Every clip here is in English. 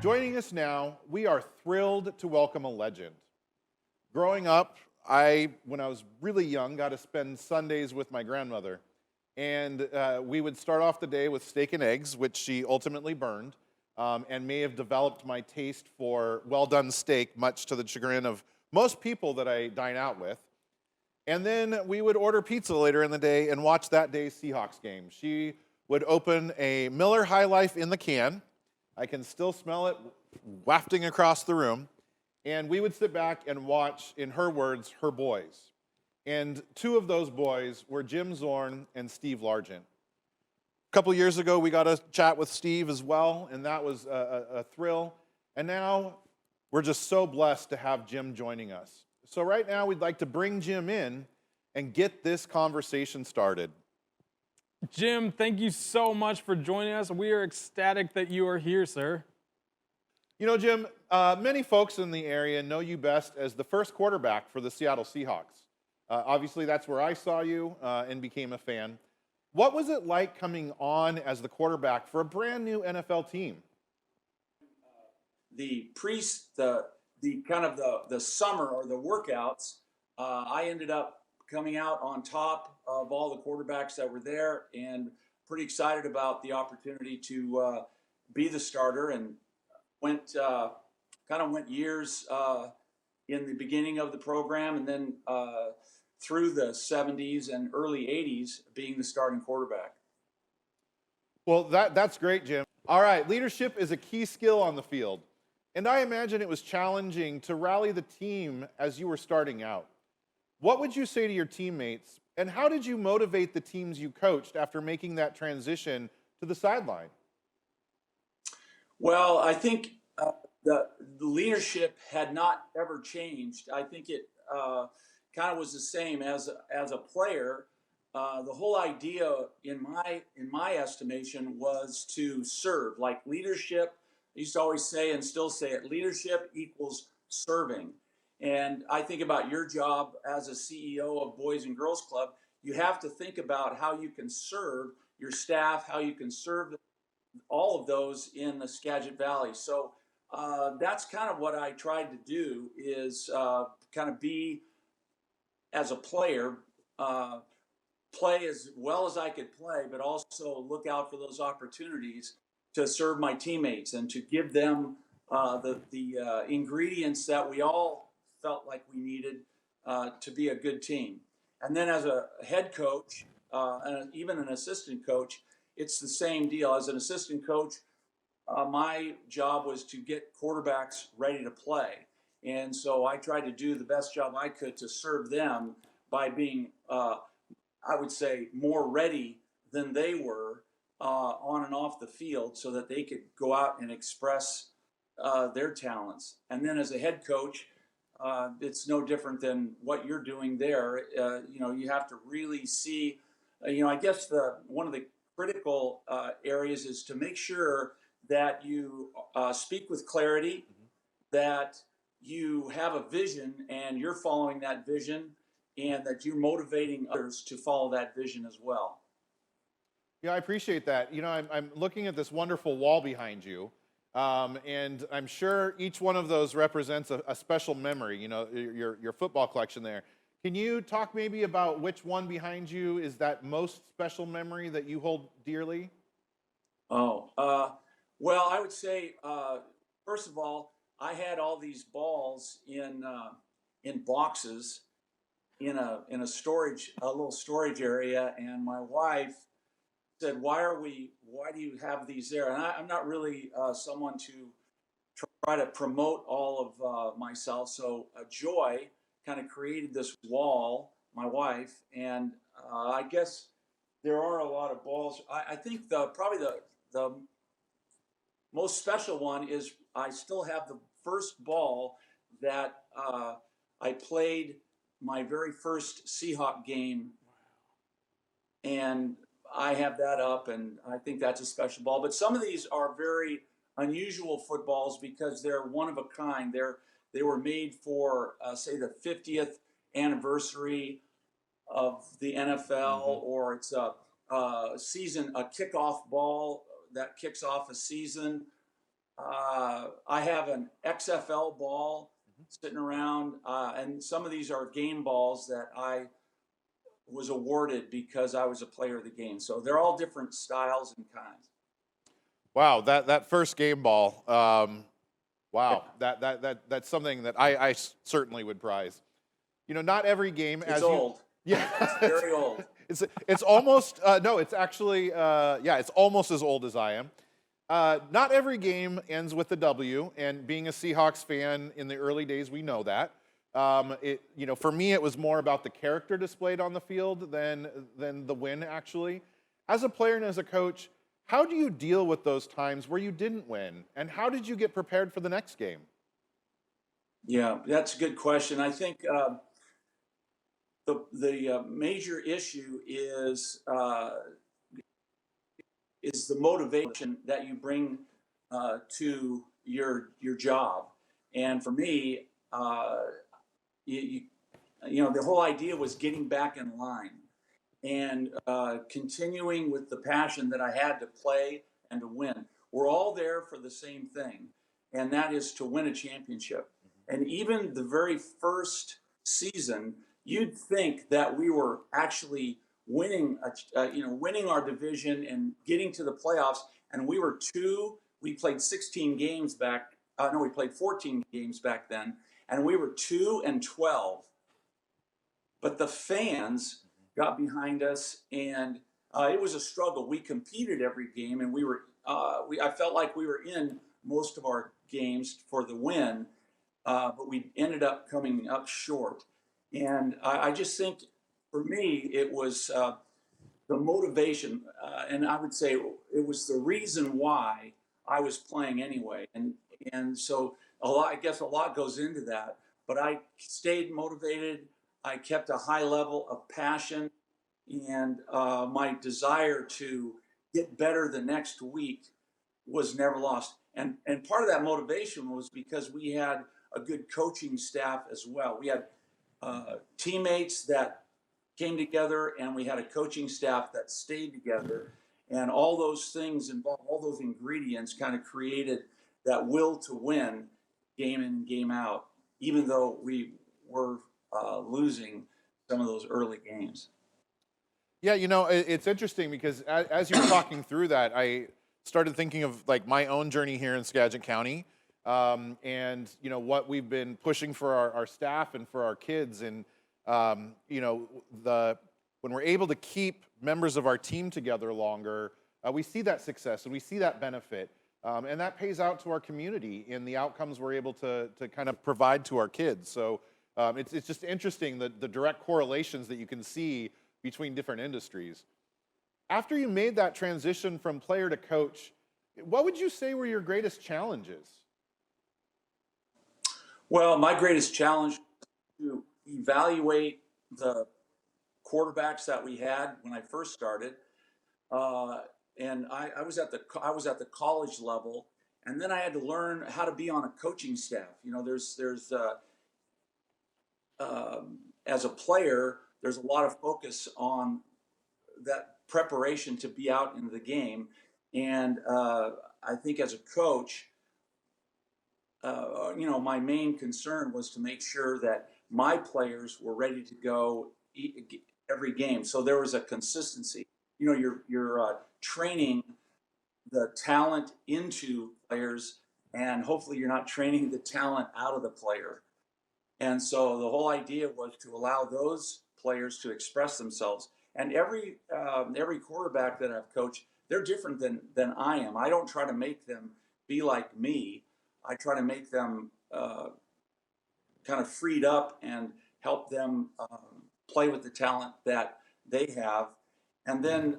Joining us now, we are thrilled to welcome a legend. Growing up, when I was really young, got to spend Sundays with my grandmother. And we would start off the day with steak and eggs, which she ultimately burned, and may have developed my taste for well-done steak, much to the chagrin of most people that I dine out with. And then we would order pizza later in the day and watch that day's Seahawks game. She would open a Miller High Life in the can. I can still smell it wafting across the room. And we would sit back and watch, in her words, her boys. And two of those boys were Jim Zorn and Steve Largent. A couple years ago, we got a chat with Steve as well, and that was a thrill. And now we're just so blessed to have Jim joining us. So right now, we'd like to bring Jim in and get this conversation started. Jim, thank you so much for joining us. We are ecstatic that you are here, sir. You know, Jim, many folks in the area know you best as the first quarterback for the Seattle Seahawks. Obviously, that's where I saw you and became a fan. What was it like coming on as the quarterback for a brand new NFL team? The summer or the workouts, I ended up coming out on top of all the quarterbacks that were there, and pretty excited about the opportunity to be the starter. And went years in the beginning of the program, and then through the 70s and early 80s being the starting quarterback. Well, that's great, Jim. All right, leadership is a key skill on the field. And I imagine it was challenging to rally the team as you were starting out. What would you say to your teammates, and how did you motivate the teams you coached after making that transition to the sideline? Well, I think the leadership had not ever changed. I think it kind of was the same as a player. The whole idea, in my estimation, was to serve. Like leadership, I used to always say and still say it: leadership equals serving. And I think about your job as a CEO of Boys and Girls Club. You have to think about how you can serve your staff, how you can serve all of those in the Skagit Valley. So that's kind of what I tried to do, is kind of be, as a player, play as well as I could play, but also look out for those opportunities to serve my teammates and to give them the ingredients that we all felt like we needed to be a good team. And then as a head coach, and even an assistant coach, it's the same deal. As an assistant coach, my job was to get quarterbacks ready to play. And so I tried to do the best job I could to serve them by being, I would say, more ready than they were on and off the field, so that they could go out and express their talents. And then as a head coach, it's no different than what you're doing there. You have to really see, I guess one of the critical areas is to make sure that you speak with clarity, that you have a vision and you're following that vision, and that you're motivating others to follow that vision as well. Yeah, I appreciate that. You know, I'm looking at this wonderful wall behind you, and I'm sure each one of those represents a special memory, you know, your football collection there. Can you talk maybe about which one behind you is that most special memory that you hold dearly? Well, I would say, first of all, I had all these balls in boxes in a little storage area, and my wife said, why do you have these there? And I'm not really someone to try to promote all of myself. So Joy kind of created this wall, my wife, and I guess there are a lot of balls. I think probably the most special one is I still have the first ball that I played my very first Seahawk game, and I have that up, and I think that's a special ball. But some of these are very unusual footballs because they're one of a kind. They were made for, say, the 50th anniversary of the NFL, or it's a kickoff ball that kicks off a season, I have an XFL ball sitting around, and some of these are game balls that I was awarded because I was a player of the game. So they're all different styles and kinds. Wow, that first game ball. Yeah, Wow, that's something that I certainly would prize. You know, not every game it's as you. old. Yeah, It's very old. it's almost no, it's actually yeah, it's almost as old as I am. Not every game ends with a W, and being a Seahawks fan in the early days, we know that. You know, for me, it was more about the character displayed on the field than the win. Actually, as a player and as a coach, how do you deal with those times where you didn't win, and how did you get prepared for the next game? Yeah, that's a good question. I think the major issue is the motivation that you bring to your job. And for me, you, you know, the whole idea was getting back in line and continuing with the passion that I had to play and to win. We're all there for the same thing, and that is to win a championship. And even the very first season, you'd think that we were actually winning, winning our division and getting to the playoffs. And we were two. We played 16 games back. No, we played 14 games back then, and we were 2-12. But the fans got behind us, and it was a struggle. We competed every game, and I felt like we were in most of our games for the win, but we ended up coming up short. And I just think, for me, it was the motivation, and I would say it was the reason why I was playing anyway. And so I guess a lot goes into that. But I stayed motivated. I kept a high level of passion, and my desire to get better the next week was never lost. And part of that motivation was because we had a good coaching staff as well. We had teammates that came together, and we had a coaching staff that stayed together. And all those things involved, all those ingredients kind of created that will to win game in and game out, even though we were losing some of those early games. Yeah, you know, it's interesting because as you were talking through that, I started thinking of like my own journey here in Skagit County, and you know what we've been pushing for our staff and for our kids, and you know when we're able to keep members of our team together longer, we see that success and we see that benefit, and that pays out to our community in the outcomes we're able to kind of provide to our kids. So it's just interesting the direct correlations that you can see between different industries. After you made that transition from player to coach, what would you say were your greatest challenges? Well, my greatest challenge was to evaluate the quarterbacks that we had when I first started, and I was at the college level, and then I had to learn how to be on a coaching staff. You know, there's as a player, there's a lot of focus on that preparation to be out into the game, and I think as a coach, you know, my main concern was to make sure that my players were ready to go every game. So there was a consistency. You know, you're training the talent into players, and hopefully you're not training the talent out of the player. And so the whole idea was to allow those players to express themselves. And every quarterback that I've coached, they're different than I am. I don't try to make them be like me. I try to make them kind of freed up and help them play with the talent that they have. And then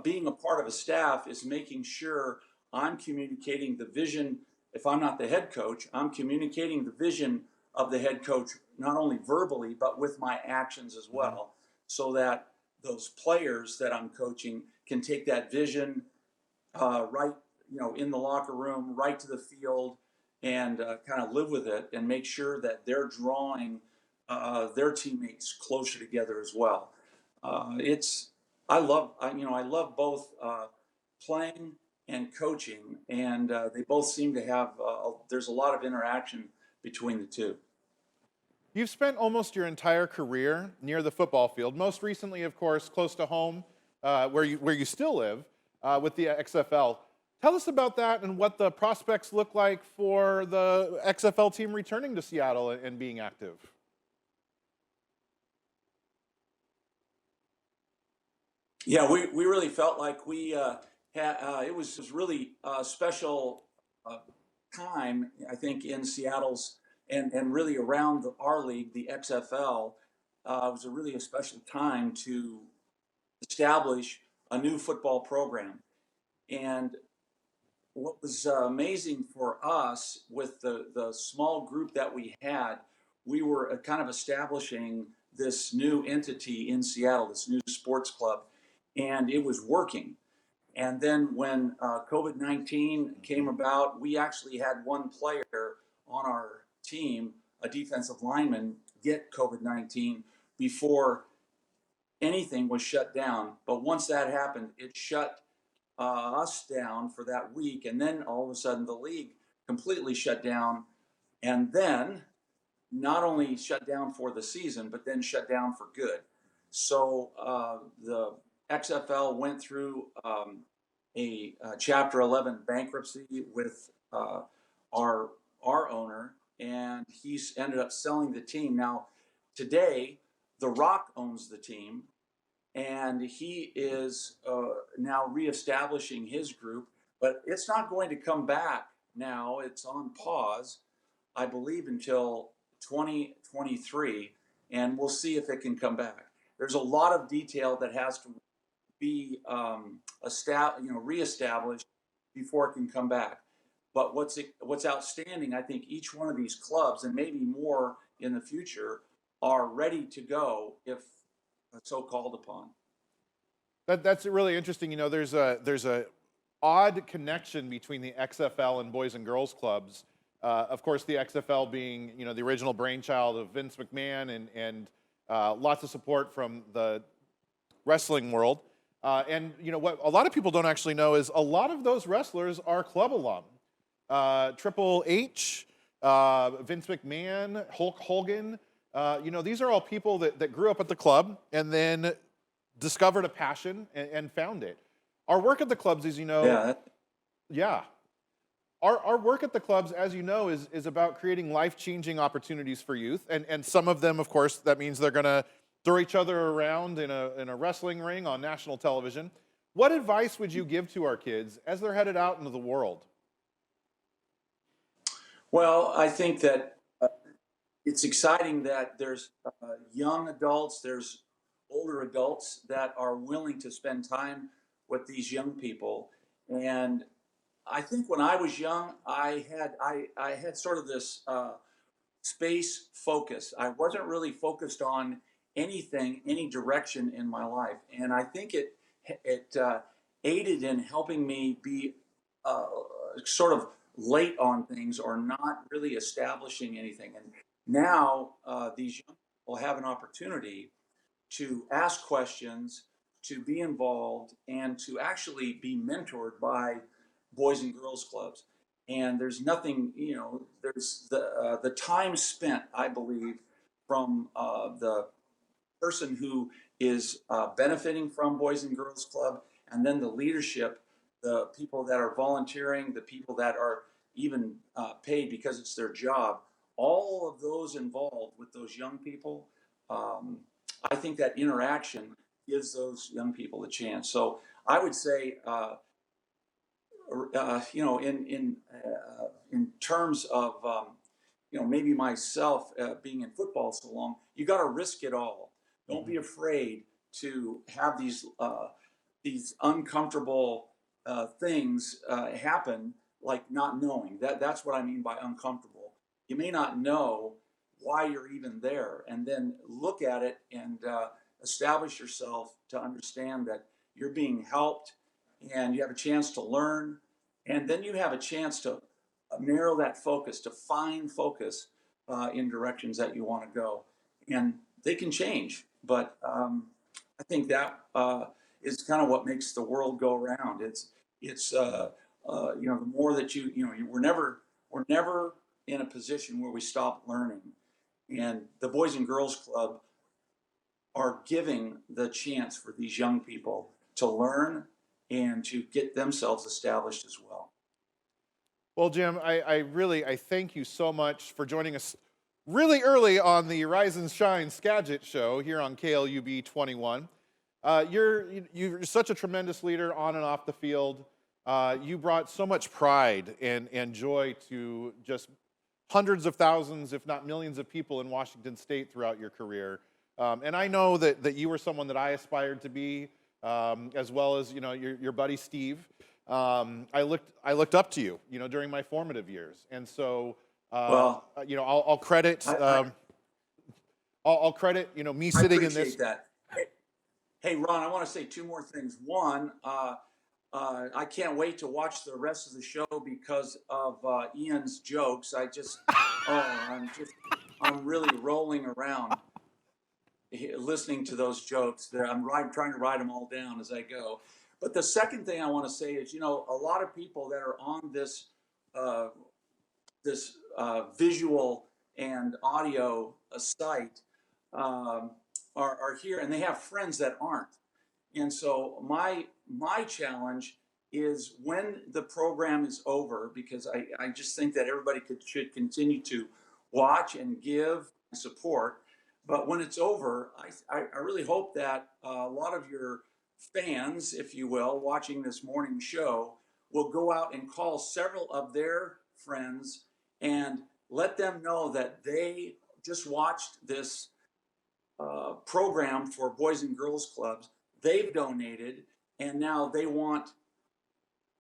being a part of a staff is making sure I'm communicating the vision. If I'm not the head coach, I'm communicating the vision of the head coach, not only verbally, but with my actions as well, so that those players that I'm coaching can take that vision right, you know, in the locker room, right to the field, and kind of live with it and make sure that they're drawing their teammates closer together as well. I love both playing and coaching, and they both seem to have. There's a lot of interaction between the two. You've spent almost your entire career near the football field. Most recently, of course, close to home, where you still live, with the XFL. Tell us about that and what the prospects look like for the XFL team returning to Seattle and being active. Yeah, we really felt like we had it was really a special uh, time, I think, in Seattle's and really around our league, the XFL. It was a really a special time to establish a new football program. And what was amazing for us with the small group that we had, we were kind of establishing this new entity in Seattle, this new sports club, and it was working. And then when COVID-19 came about, we actually had one player on our team, a defensive lineman, get COVID-19 before anything was shut down. But once that happened, it shut us down for that week. And then all of a sudden, the league completely shut down. And then not only shut down for the season, but then shut down for good. So the XFL went through a Chapter 11 bankruptcy with our owner, and he's ended up selling the team. Now, today, The Rock owns the team, and he is now reestablishing his group, but it's not going to come back now. It's on pause, I believe, until 2023, and we'll see if it can come back. There's a lot of detail that has to be reestablished before it can come back. But what's outstanding, I think each one of these clubs, and maybe more in the future, are ready to go if so called upon. That's really interesting. You know, there's a odd connection between the XFL and Boys and Girls Clubs. Of course, the XFL being, you know, the original brainchild of Vince McMahon and lots of support from the wrestling world. And you know what a lot of people don't actually know is a lot of those wrestlers are club alum. Triple H, Vince McMahon, Hulk Hogan. You know, these are all people that grew up at the club and then discovered a passion and found it. Our work at the clubs, as you know, yeah. Our work at the clubs, as you know, is about creating life-changing opportunities for youth. And some of them, of course, that means they're going to throw each other around in a wrestling ring on national television. What advice would you give to our kids as they're headed out into the world? Well, I think that it's exciting that there's young adults, there's older adults that are willing to spend time with these young people. And I think when I was young, I had sort of this space focus. I wasn't really focused on anything, any direction in my life, and I think it aided in helping me be sort of late on things or not really establishing anything. And now these young people have an opportunity to ask questions, to be involved, and to actually be mentored by Boys and Girls Clubs. And there's nothing, you know, there's the time spent, I believe, from the person who is benefiting from Boys and Girls Club, and then the leadership, the people that are volunteering, the people that are even paid because it's their job, all of those involved with those young people. I think that interaction gives those young people a chance. So I would say, you know, in terms of you know, maybe myself being in football so long, you got to risk it all. Don't be afraid to have these uncomfortable things happen, like not knowing. That's what I mean by uncomfortable. You may not know why you're even there, and then look at it and establish yourself to understand that you're being helped, and you have a chance to learn, and then you have a chance to narrow that focus, to find focus in directions that you want to go, and they can change. But I think that is kind of what makes the world go around. it's the more that we're never in a position where we stop learning. And the Boys and Girls Club are giving the chance for these young people to learn and to get themselves established as well. Well, Jim, I thank you so much for joining us really early on the Rise and Shine Skagit show here on KLUB 21. You're such a tremendous leader on and off the field. You brought so much pride and joy to just hundreds of thousands, if not millions of people in Washington State throughout your career. And I know that you were someone that I aspired to be, as well as your buddy Steve. I looked up to you, during my formative years, and so I'll credit I'll credit me sitting in this. That. Hey, Ron, I want to say two more things. One, I can't wait to watch the rest of the show because of Ian's jokes. I'm really rolling around listening to those jokes. I'm trying to write them all down as I go. But the second thing I want to say is, a lot of people that are on this visual and audio site are here, and they have friends that aren't. And so my challenge is when the program is over, because I just think that everybody should continue to watch and give support. But when it's over, I really hope that a lot of your fans, if you will, watching this morning show will go out and call several of their friends and let them know that they just watched this program for Boys and Girls Clubs. They've donated, and now they want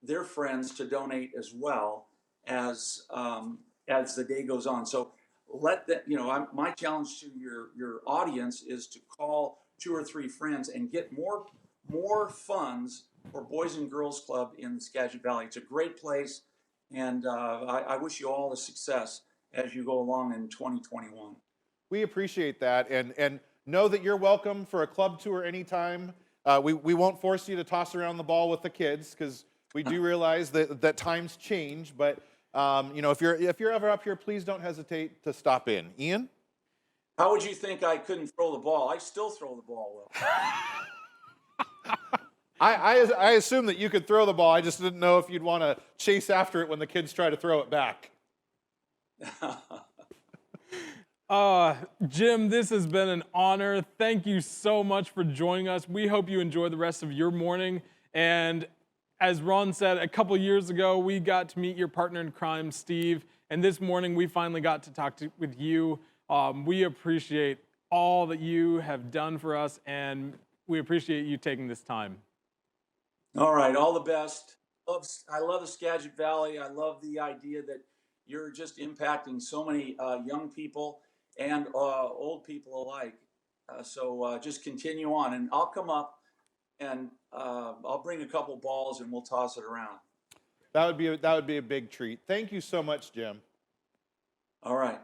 their friends to donate as well as the day goes on. So let that, my challenge to your audience is to call 2 or 3 friends and get more funds for Boys and Girls Club in the Skagit Valley. It's a great place, and I wish you all the success as you go along in 2021. We appreciate that, and know that you're welcome for a club tour anytime. We won't force you to toss around the ball with the kids because we do realize that times change. But if you're ever up here, please don't hesitate to stop in. Ian? How would you think I couldn't throw the ball? I still throw the ball well. I assume that you could throw the ball. I just didn't know if you'd want to chase after it when the kids try to throw it back. Jim, this has been an honor. Thank you so much for joining us. We hope you enjoy the rest of your morning. And as Ron said, a couple years ago, we got to meet your partner in crime, Steve. And this morning, we finally got to talk with you. We appreciate all that you have done for us, and we appreciate you taking this time. All right, all the best. I love the Skagit Valley. I love the idea that you're just impacting so many young people and old people alike. So just continue on, and I'll come up and I'll bring a couple balls and we'll toss it around. That would be a big treat. Thank you so much, Jim. All right.